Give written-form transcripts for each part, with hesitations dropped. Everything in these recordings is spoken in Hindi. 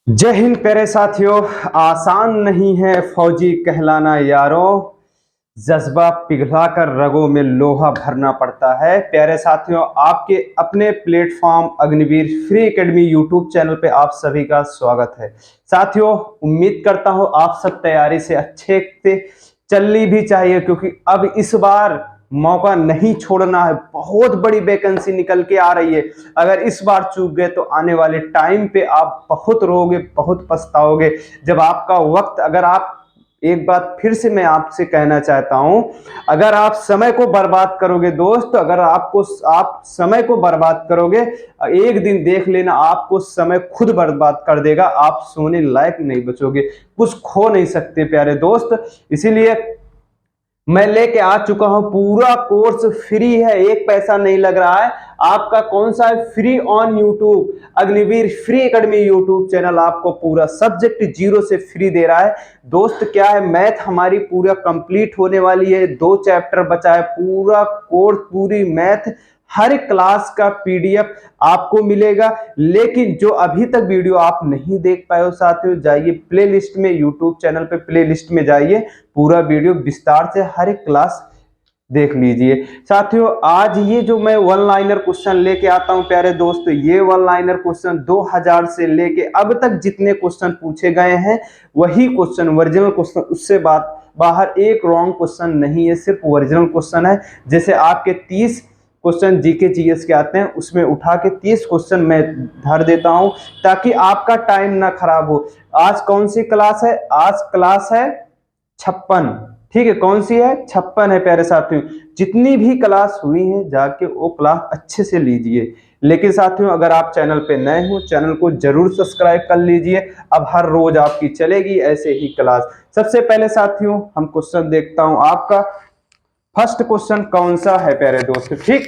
जय हिंद प्यारे साथियों। आसान नहीं है फौजी कहलाना यारों, जज्बा पिघलाकर रगों में लोहा भरना पड़ता है। प्यारे साथियों, आपके अपने platform Agniveer free academy YouTube channel पे आप सभी का स्वागत है। साथियों, उम्मीद करता हूं आप सब तैयारी से अच्छे से चलनी भी चाहिए, क्योंकि अब इस बार मौका नहीं छोड़ना है। बहुत बड़ी वैकेंसी निकल के आ रही है। अगर इस बार चूक गए तो आने वाले टाइम पे आप बहुत रोगे, बहुत पछताओगे। जब आपका वक्त, अगर आप, एक बात फिर से मैं आपसे कहना चाहता हूं, अगर आप समय को बर्बाद करोगे दोस्त, अगर आप समय को बर्बाद करोगे, एक दिन देख लेना आपको समय खुद बर्बाद कर देगा। आप सोने लायक नहीं बचोगे, कुछ खो नहीं सकते प्यारे दोस्त। इसीलिए मैं लेके आ चुका हूं, पूरा कोर्स फ्री है, एक पैसा नहीं लग रहा है। आपका कौन सा है? Free on YouTube, Agniveer free academy YouTube channel आपको पूरा सब्जेक्ट जीरो से फ्री दे रहा है दोस्त। क्या है, मैथ हमारी पूरा कंप्लीट होने वाली है, 2 चैप्टर बचा है, पूरा कोर्स, पूरी मैथ, हर क्लास का पीडीएफ आपको मिलेगा। लेकिन जो अभी तक वीडियो आप नहीं देख पाए हो साथियों, जाइए प्लेलिस्ट में, यूट्यूब चैनल पे प्लेलिस्ट में जाइए, पूरा वीडियो विस्तार से हर एक क्लास देख लीजिए। साथियों, आज ये जो मैं वन लाइनर क्वेश्चन लेके आता हूं प्यारे दोस्त, ये वन लाइनर क्वेश्चन 2000 से लेके अब तक जितने क्वेश्चन पूछे गए हैं वही क्वेश्चन, ओरिजिनल क्वेश्चन, उससे बाहर एक रॉन्ग क्वेश्चन नहीं है, सिर्फ ओरिजिनल क्वेश्चन है। जैसे आपके 30 क्वेश्चन जीके जीएस के आते हैं, उसमें उठा के 30 क्वेश्चन मैं धर देता हूं, ताकि आपका टाइम ना खराब हो। आज कौन सी क्लास है? आज क्लास है 56। ठीक है, कौन सी है? 56 है प्यारे साथियों। जितनी भी क्लास हुई है जाके वो क्लास अच्छे से लीजिए। लेकिन साथियों, अगर आप चैनल पे नए हो, चैनल को जरूर सब्सक्राइब कर लीजिए। अब हर रोज आपकी चलेगी ऐसे ही क्लास। सबसे पहले साथियों, हम क्वेश्चन देखता हूं आपका। फर्स्ट क्वेश्चन कौन सा है प्यारे दोस्त? ठीक,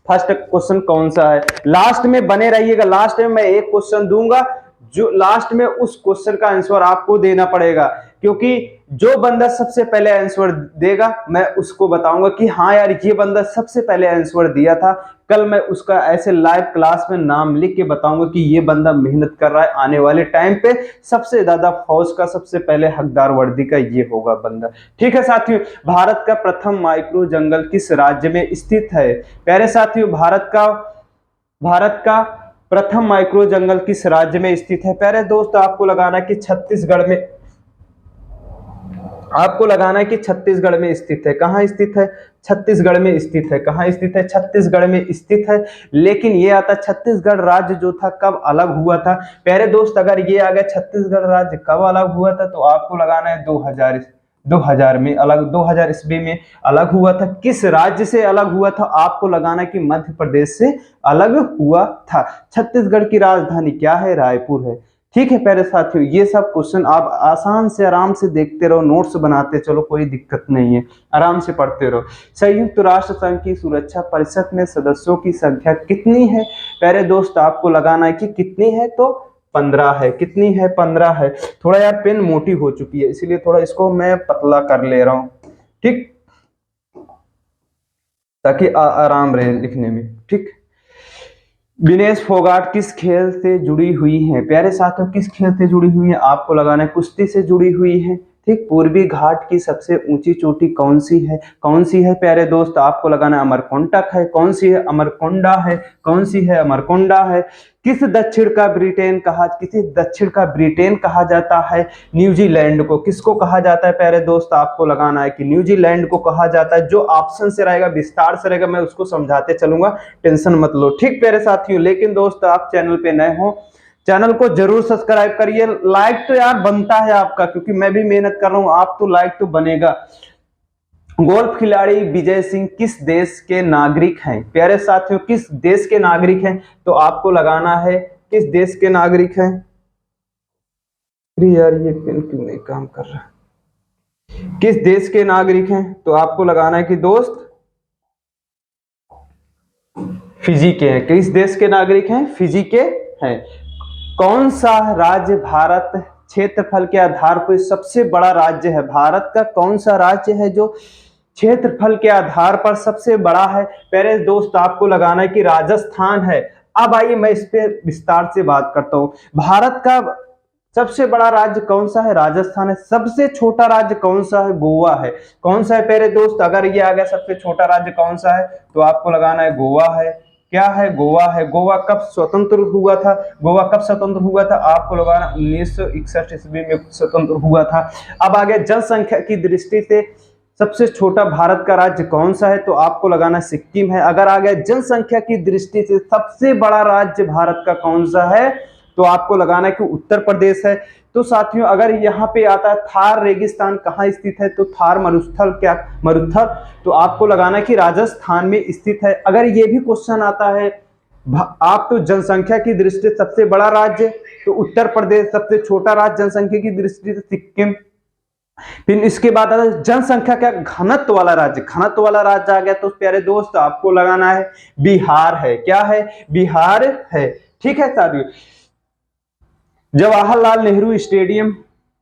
फर्स्ट क्वेश्चन कौन सा है? लास्ट में बने रहिएगा, लास्ट में मैं एक क्वेश्चन दूंगा, जो लास्ट में उस क्वेश्चन का आंसर आपको देना पड़ेगा, क्योंकि जो बंदा सबसे पहले आंसर देगा मैं उसको बताऊंगा कि हाँ यार, ये बंदा सबसे पहले आंसर दिया था। कल मैं उसका ऐसे लाइव क्लास में नाम लिख के बताऊंगा कि ये बंदा मेहनत कर रहा है, आने वाले टाइम पे सबसे ज्यादा फौज का सबसे पहले हकदार वर्दी का ये होगा बंदा। ठीक है साथियों, भारत का प्रथम माइक्रो जंगल किस राज्य में स्थित है? प्यारे साथियों, भारत का प्रथम माइक्रो जंगल किस राज्य में स्थित है? प्यारे दोस्त, आपको लगाना है कि छत्तीसगढ़ में, आपको लगाना है कि छत्तीसगढ़ में स्थित है। कहां स्थित है? छत्तीसगढ़ में स्थित है। कहां स्थित है? छत्तीसगढ़ में स्थित है। लेकिन ये आता, छत्तीसगढ़ राज्य जो था कब अलग हुआ था? प्यारे दोस्त, अगर ये आ गया छत्तीसगढ़ राज्य कब अलग हुआ था, तो आपको लगाना है 2000 में अलग, 2000 ईस्वी में अलग हुआ था। किस राज्य से अलग हुआ था? आपको लगाना है कि मध्य प्रदेश से अलग हुआ था। छत्तीसगढ़ की राजधानी क्या है? रायपुर है। ठीक है प्यारे साथियों, ये सब क्वेश्चन आप आसान से आराम से देखते रहो, नोट्स बनाते चलो, कोई दिक्कत नहीं है, आराम से पढ़ते रहो। संयुक्त राष्ट्र संघ की सुरक्षा परिषद में सदस्यों की संख्या कितनी है? प्यारे दोस्त, आपको लगाना है कि कितनी है, तो 15 है। कितनी है? 15 है। थोड़ा यार पेन मोटी हो चुकी है, इसीलिए थोड़ा इसको मैं पतला कर ले रहा हूं, ठीक, ताकि आराम रहे लिखने में। ठीक, विनेश फोगाट किस खेल से जुड़ी हुई है? प्यारे साथियों, किस खेल से जुड़ी हुई है? आपको लगाना है कुश्ती से जुड़ी हुई है। ठीक, पूर्वी घाट की सबसे ऊंची चोटी कौन सी है? कौन सी है प्यारे दोस्त? आपको लगाना है अमरकंटक है। कौन सी है? अमरकोंडा है। कौन सी है? अमरकोंडा है। किसी दक्षिण का ब्रिटेन कहा जाता है? न्यूजीलैंड को। किसको कहा जाता है प्यारे दोस्त? आपको लगाना है कि न्यूजीलैंड को कहा जाता है। जो ऑप्शन से रहेगा, विस्तार से रहेगा, मैं उसको समझाते चलूंगा, टेंशन मत लो। ठीक प्यारे साथियों, लेकिन दोस्त आप चैनल पे नए हो, चैनल को जरूर सब्सक्राइब करिए। लाइक तो यार बनता है आपका, क्योंकि मैं भी मेहनत कर रहा हूं, आप तो लाइक तो बनेगा। गोल्फ खिलाड़ी विजय सिंह किस देश के नागरिक हैं? प्यारे साथियों, किस देश के नागरिक हैं? तो आपको लगाना है किस देश के नागरिक हैं। अरे यार, ये पेन क्यों नहीं काम कर रहा? किस देश के नागरिक हैं? तो आपको लगाना है कि दोस्त फिजी के हैं। किस देश के नागरिक हैं? फिजी के हैं। कौन सा राज्य भारत क्षेत्रफल के आधार पर सबसे बड़ा राज्य है? भारत का कौन सा राज्य है जो क्षेत्रफल के आधार पर सबसे बड़ा है? प्यारे दोस्त, आपको लगाना है कि राजस्थान है। अब आइए मैं इस पे विस्तार से बात करता हूं। भारत का सबसे बड़ा राज्य कौन सा है? राजस्थान है। सबसे छोटा राज्य कौन सा है? गोवा है। कौन सा है प्यारे दोस्त? अगर ये आ गया सबसे छोटा राज्य कौन सा है, तो आपको लगाना है गोवा है। क्या है? गोवा है। गोवा कब स्वतंत्र हुआ था? गोवा कब स्वतंत्र हुआ था? आपको लगाना 1961 ईस्वी में स्वतंत्र हुआ था। अब आ गया जनसंख्या की दृष्टि से सबसे छोटा भारत का राज्य कौन सा है, तो आपको लगाना सिक्किम है। अगर आ गया जनसंख्या की दृष्टि से सबसे बड़ा राज्य भारत का कौन सा है, तो आपको लगाना है कि उत्तर प्रदेश है। तो साथियों अगर यहाँ पे आता है थार रेगिस्तान कहाँ स्थित है, तो थार मरुस्थल, क्या मरुस्थल, तो आपको लगाना है कि राजस्थान में स्थित है। अगर ये भी क्वेश्चन आता है आप तो जनसंख्या की दृष्टि से सबसे बड़ा राज्य तो उत्तर प्रदेश, सबसे छोटा राज्य जनसंख्या की दृष्टि से सिक्किम। फिर इसके बाद आता है जनसंख्या क्या घनत्व वाला राज्य, घनत्व वाला राज्य आ गया तो प्यारे दोस्त आपको लगाना है बिहार है। क्या है? बिहार है। ठीक है साथियों, जवाहरलाल नेहरू स्टेडियम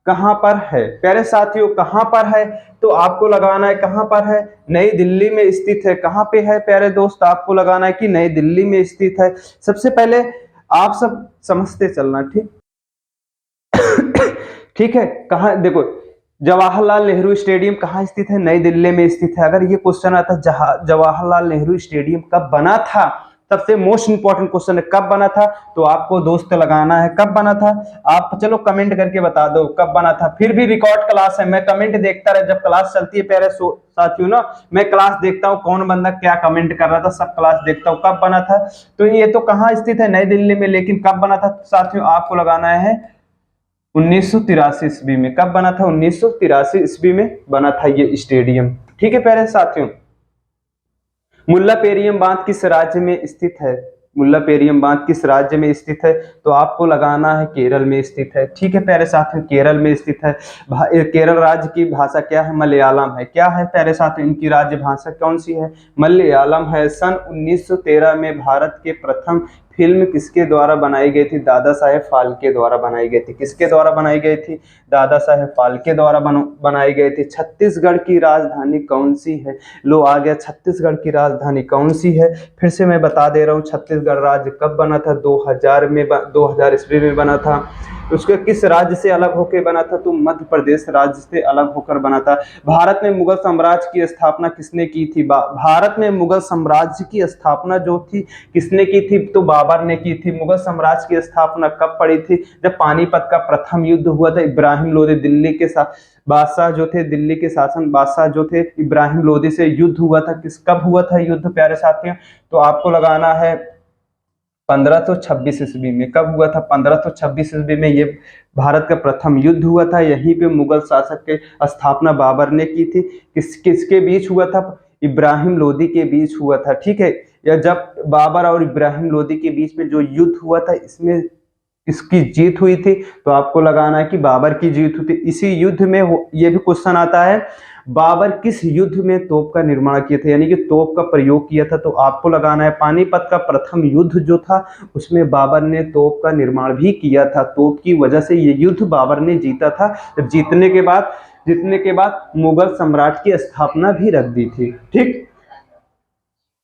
कहां पर है? प्यारे साथियों कहां पर है, तो आपको लगाना है कहां पर है? नई दिल्ली में स्थित है। कहां पे है प्यारे दोस्त? आपको लगाना है कि नई दिल्ली में स्थित है। सबसे पहले आप सब समझते चलना, ठीक ठीक है। कहा देखो जवाहरलाल नेहरू स्टेडियम कहाँ स्थित है? नई दिल्ली में स्थित है। अगर ये क्वेश्चन आता है जवाहरलाल नेहरू स्टेडियम कब बना था, सबसे मोस्ट इंपॉर्टेंट क्वेश्चन है कब बना था, तो आपको दोस्त लगाना है कब बना था। आप चलो कमेंट करके बता दो कब बना था। फिर भी रिकॉर्ड क्लास है, मैं कमेंट देखता रहा, जब क्लास चलती है प्यारे साथियों ना, मैं क्लास देखता हूँ कौन बंदा क्या कमेंट कर रहा था, सब क्लास देखता हूँ कब बना था। तो ये तो कहाँ स्थित है? नई दिल्ली में, लेकिन कब बना था साथियों? आपको लगाना है 1983 ईस्वी में। कब बना था? 1983 ईस्वी में बना था ये स्टेडियम। ठीक है प्यारे साथियों, मुल्ला पेरियम बांध किस राज्य में स्थित है? मुल्ला पेरियम बांध किस राज्य में स्थित है, तो आपको लगाना है केरल में स्थित है। ठीक है प्यारे साथियों, केरल में स्थित है। केरल राज्य की भाषा क्या है? मलयालम है। क्या है प्यारे साथियों? इनकी राज्य भाषा कौन सी है? मलयालम है। सन 1913 में भारत के प्रथम फिल्म किसके द्वारा बनाई गई थी? दादा साहेब फाल्के द्वारा बनाई गई थी। किसके द्वारा बनाई गई थी? दादा साहेब फाल्के द्वारा बनाई गई थी। छत्तीसगढ़ की राजधानी कौन सी है? लो आ गया, छत्तीसगढ़ की राजधानी कौन सी है? फिर से मैं बता दे रहा हूँ, छत्तीसगढ़ राज्य कब बना था? 2000 में, 2000 ईस्वी में बना था। उसके किस राज्य से अलग होकर बना था? तो मध्य प्रदेश राज्य से अलग होकर बना था। भारत में मुगल साम्राज्य की स्थापना किसने की थी? भारत में मुगल साम्राज्य की स्थापना जो थी किसने की थी? तो बाबर ने की थी। मुगल साम्राज्य की स्थापना कब पड़ी थी? जब पानीपत का प्रथम युद्ध हुआ था। इब्राहिम लोदी दिल्ली के साथ बादशाह जो थे, दिल्ली के शासन बादशाह जो थे, इब्राहिम लोदी से युद्ध हुआ था। कब हुआ था युद्ध प्यारे साथियों? तो आपको लगाना है 1526 ईस्वी में। कब हुआ था? 1526 ईस्वी में ये भारत का प्रथम युद्ध हुआ था। यहीं पे मुगल शासक के स्थापना बाबर ने की थी। किसके बीच हुआ था? इब्राहिम लोदी के बीच हुआ था। ठीक है, या जब बाबर और इब्राहिम लोदी के बीच में जो युद्ध हुआ था, इसमें इसकी जीत हुई थी, तो आपको लगाना है कि बाबर की जीत हुई थी। इसी युद्ध में ये भी क्वेश्चन आता है, बाबर किस युद्ध में तोप का निर्माण किया था, यानी कि तोप का प्रयोग किया था, तो आपको लगाना है पानीपत का प्रथम युद्ध जो था उसमें बाबर ने तोप का निर्माण भी किया था। तोप की वजह से ये युद्ध बाबर ने जीता था। जब जीतने के बाद मुगल सम्राट की स्थापना भी रख दी थी। ठीक,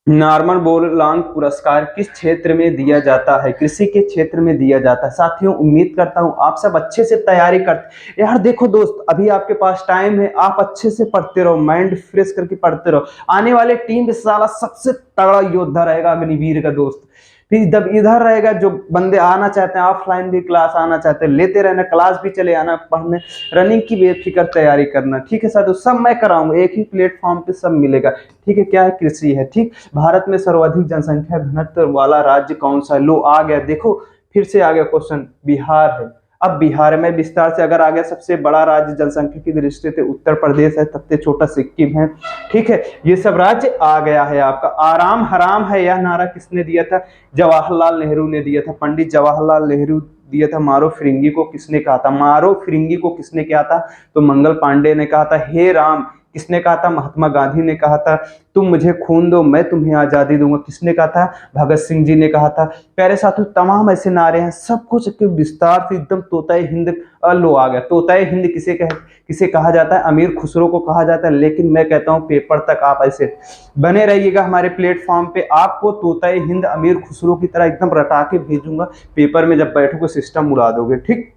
नॉर्मन बोरलांग पुरस्कार किस क्षेत्र में दिया जाता है? कृषि के क्षेत्र में दिया जाता है। साथियों उम्मीद करता हूं आप सब अच्छे से तैयारी करते। यार देखो दोस्त, अभी आपके पास टाइम है, आप अच्छे से पढ़ते रहो, माइंड फ्रेश करके पढ़ते रहो। आने वाले टीम में साला सबसे तगड़ा योद्धा रहेगा अग्निवीर का दोस्त। फिर जब इधर रहेगा, जो बंदे आना चाहते हैं ऑफलाइन भी क्लास आना चाहते हैं, लेते रहना, क्लास भी चले आना, पढ़ने रनिंग की बेफिक्र तैयारी करना। ठीक है साथियों, सब मैं कराऊंगा, एक ही प्लेटफॉर्म पे सब मिलेगा। ठीक है, क्या है? कृषि है। ठीक, भारत में सर्वाधिक जनसंख्या घनत्व वाला राज्य कौन सा है? लो आ गया, देखो फिर से आ गया क्वेश्चन, बिहार है। अब बिहार में विस्तार से अगर आ गया, सबसे बड़ा राज्य जनसंख्या की दृष्टि से उत्तर प्रदेश है, सबसे छोटा सिक्किम है। ठीक है, ये सब राज्य आ गया है आपका। आराम हराम है, यह नारा किसने दिया था? जवाहरलाल नेहरू ने दिया था। पंडित जवाहरलाल नेहरू दिया था। मारो फिरंगी को किसने कहा था? मारो फिरंगी को किसने कहा था? तो मंगल पांडे ने कहा था। हे राम किसने कहा था? महात्मा गांधी ने कहा था। तुम मुझे खून दो मैं तुम्हें आजादी दूंगा किसने कहा था? भगत सिंह जी ने कहा था। प्यारे साथियों तमाम ऐसे नारे हैं, सब कुछ के विस्तार से एकदम तोताए हिंद लो आ गया। तोताए हिंद किसे कहा जाता है? अमीर खुसरो को कहा जाता है। लेकिन मैं कहता हूं पेपर तक आप ऐसे बने रहिएगा हमारे प्लेटफॉर्म पे, आपको तोताए हिंद अमीर खुसरो की तरह एकदम रटा के भेजूंगा। पेपर में जब बैठोगे सिस्टम उड़ा दोगे। ठीक,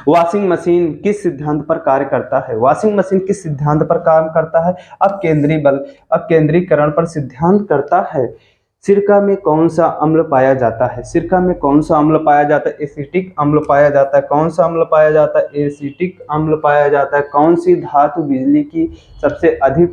वॉशिंग मशीन किस सिद्धांत पर कार्य करता है? वॉशिंग मशीन किस सिद्धांत पर काम करता है? अपकेंद्रीकरण पर सिद्धांत करता है। सिरका में कौन सा अम्ल पाया जाता है? सिरका में कौन सा अम्ल पाया जाता है? एसिटिक अम्ल पाया जाता है। कौन सा अम्ल पाया जाता है? एसिटिक अम्ल पाया जाता है। कौन सी धातु बिजली की सबसे अधिक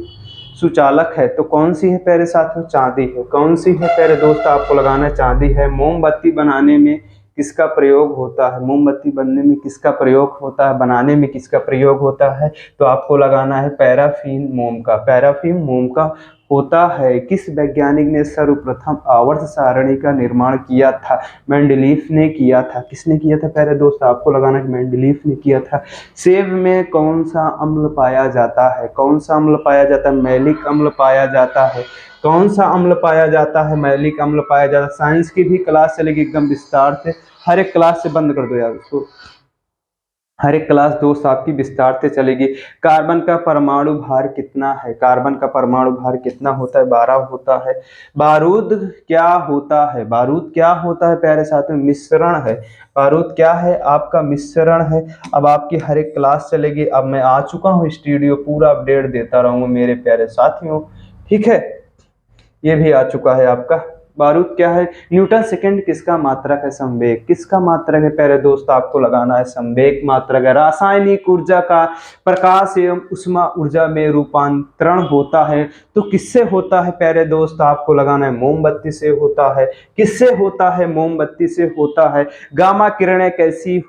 सुचालक है? तो कौन सी है प्यारे साथियों? चांदी है। कौन सी है प्यारे दोस्त? आपको लगाना है चांदी है। मोमबत्ती बनाने में किसका प्रयोग होता है? मोमबत्ती बनने में किसका प्रयोग होता है? बनाने में किसका प्रयोग होता है? तो आपको लगाना है पैराफिन मोम का। पैराफिन मोम का होता है। किस वैज्ञानिक ने सर्वप्रथम आवर्त सारणी का निर्माण किया था? मेंडलीफ ने किया था। किसने किया था प्यारे दोस्त? आपको लगाना है मेंडलीफ ने किया था। सेब में कौन सा अम्ल पाया जाता है? कौन सा अम्ल पाया जाता है? मैलिक अम्ल पाया जाता है। कौन सा अम्ल पाया जाता है? मैलिक अम्ल पाया जाता है। साइंस की भी क्लास चलेगी एकदम विस्तार से। हर एक क्लास से बंद कर दो यार उसको। हर एक क्लास दोस्त आपकी विस्तार से चलेगी। कार्बन का परमाणु भार कितना है? कार्बन का परमाणु भार कितना होता है? 12 होता है। बारूद क्या होता है? बारूद क्या होता है प्यारे साथियों? मिश्रण है। बारूद क्या है? आपका मिश्रण है। अब आपकी हर एक क्लास चलेगी। अब मैं आ चुका हूँ स्टूडियो, पूरा अपडेट देता रहूंगा मेरे प्यारे साथियों, ठीक है। ये भी आ चुका है आपका। बारूद क्या है? न्यूटन सेकंड किसका मात्रक है? संवेग। किसका मात्रक है प्यारे दोस्त? आपको लगाना है संवेग मात्रक है। रासायनिक ऊर्जा का प्रकाश एवं उष्मा ऊर्जा में रूपांतरण होता है तो किससे होता है प्यारे दोस्त? आपको लगाना है मोमबत्ती से होता है। किससे होता है? मोमबत्ती से होता है। गामा किरणें कैसी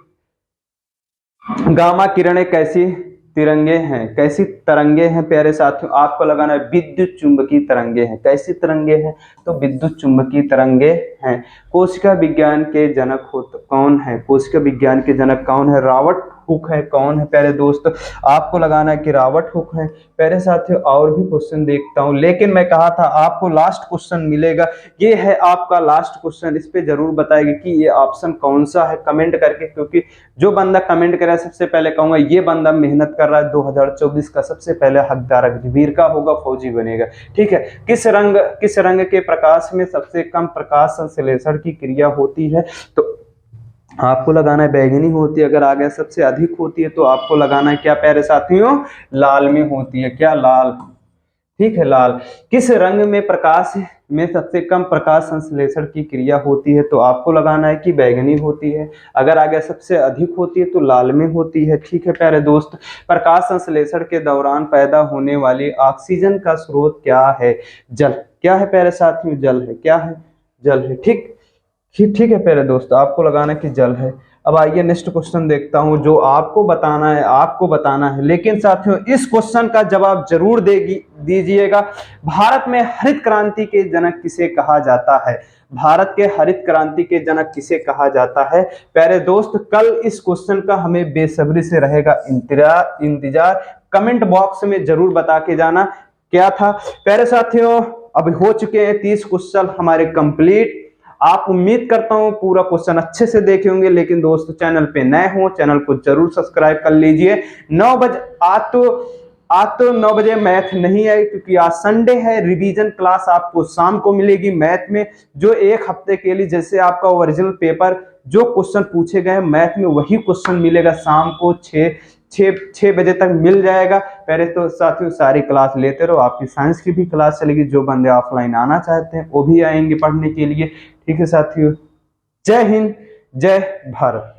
गामा किरणें कैसी तिरंगे हैं? कैसी तरंगे हैं प्यारे साथियों? आपको लगाना है विद्युत चुंबकीय तरंगे हैं। कैसी तरंगे हैं? तो विद्युत चुंबकीय तरंगे हैं। कोशिका विज्ञान के जनक कौन है? कोशिका विज्ञान के जनक कौन है? रॉबर्ट हुक है। कौन है प्यारे दोस्त? आपको लगाना है कि रॉबर्ट हुक है। प्यारे साथियों और भी क्वेश्चन देखता हूं, लेकिन मैं कहा था आपको लास्ट क्वेश्चन मिलेगा। ये है आपका लास्ट क्वेश्चन। इस पे जरूर बताएगा कि ये ऑप्शन कौन सा है कमेंट करके, क्योंकि जो बंदा कमेंट करे सबसे पहले कहूंगा ये बंदा मेहनत कर रहा है, 2024 का सबसे पहले हकदार अग्निवीर का होगा, फौजी बनेगा, ठीक है। किस रंग के प्रकाश में सबसे कम प्रकाश संश्लेषण की क्रिया होती है? तो आपको लगाना है बैगनी होती है। अगर आगे सबसे अधिक होती है तो आपको लगाना है क्या प्यारे साथियों? लाल में होती है। क्या? लाल, ठीक है, लाल। किस रंग में प्रकाश में सबसे कम प्रकाश संश्लेषण की क्रिया होती है? तो आपको लगाना है कि बैगनी होती है। अगर आगे सबसे अधिक होती है तो लाल में होती है, ठीक है प्यारे दोस्त। प्रकाश संश्लेषण के दौरान पैदा होने वाली ऑक्सीजन का स्रोत क्या है? जल। क्या है प्यारे साथियों? जल है। क्या है? जल है, ठीक ठीक है प्यारे दोस्त, आपको लगाना कि जल है। अब आइए नेक्स्ट क्वेश्चन देखता हूं जो आपको बताना है, लेकिन साथियों इस क्वेश्चन का जवाब जरूर दीजिएगा। भारत में हरित क्रांति के जनक किसे कहा जाता है? भारत के हरित क्रांति के जनक किसे कहा जाता है? प्यारे दोस्त कल इस क्वेश्चन का हमें बेसब्री से रहेगा इंतजार। कमेंट बॉक्स में जरूर बता के जाना क्या था प्यारे साथियों। अब हो चुके हैं 30 क्वेश्चन हमारे कंप्लीट। आप उम्मीद करता हूं पूरा क्वेश्चन अच्छे से देखे होंगे, लेकिन दोस्तों चैनल पे नए हो चैनल को जरूर सब्सक्राइब कर लीजिए। 9 बजे आज तो 9 बजे मैथ नहीं है क्योंकि आज संडे है। रिवीजन क्लास आपको शाम को मिलेगी मैथ में, जो एक हफ्ते के लिए जैसे आपका ओरिजिनल पेपर जो क्वेश्चन पूछे गए मैथ में वही क्वेश्चन मिलेगा शाम को 6 बजे तक मिल जाएगा। पहले तो साथियों सारी क्लास लेते रहो। आपकी साइंस की भी क्लास चलेगी, जो बंदे ऑफलाइन आना चाहते हैं वो भी आएंगे पढ़ने के लिए, ठीक है साथियों। जय हिंद, जय भारत।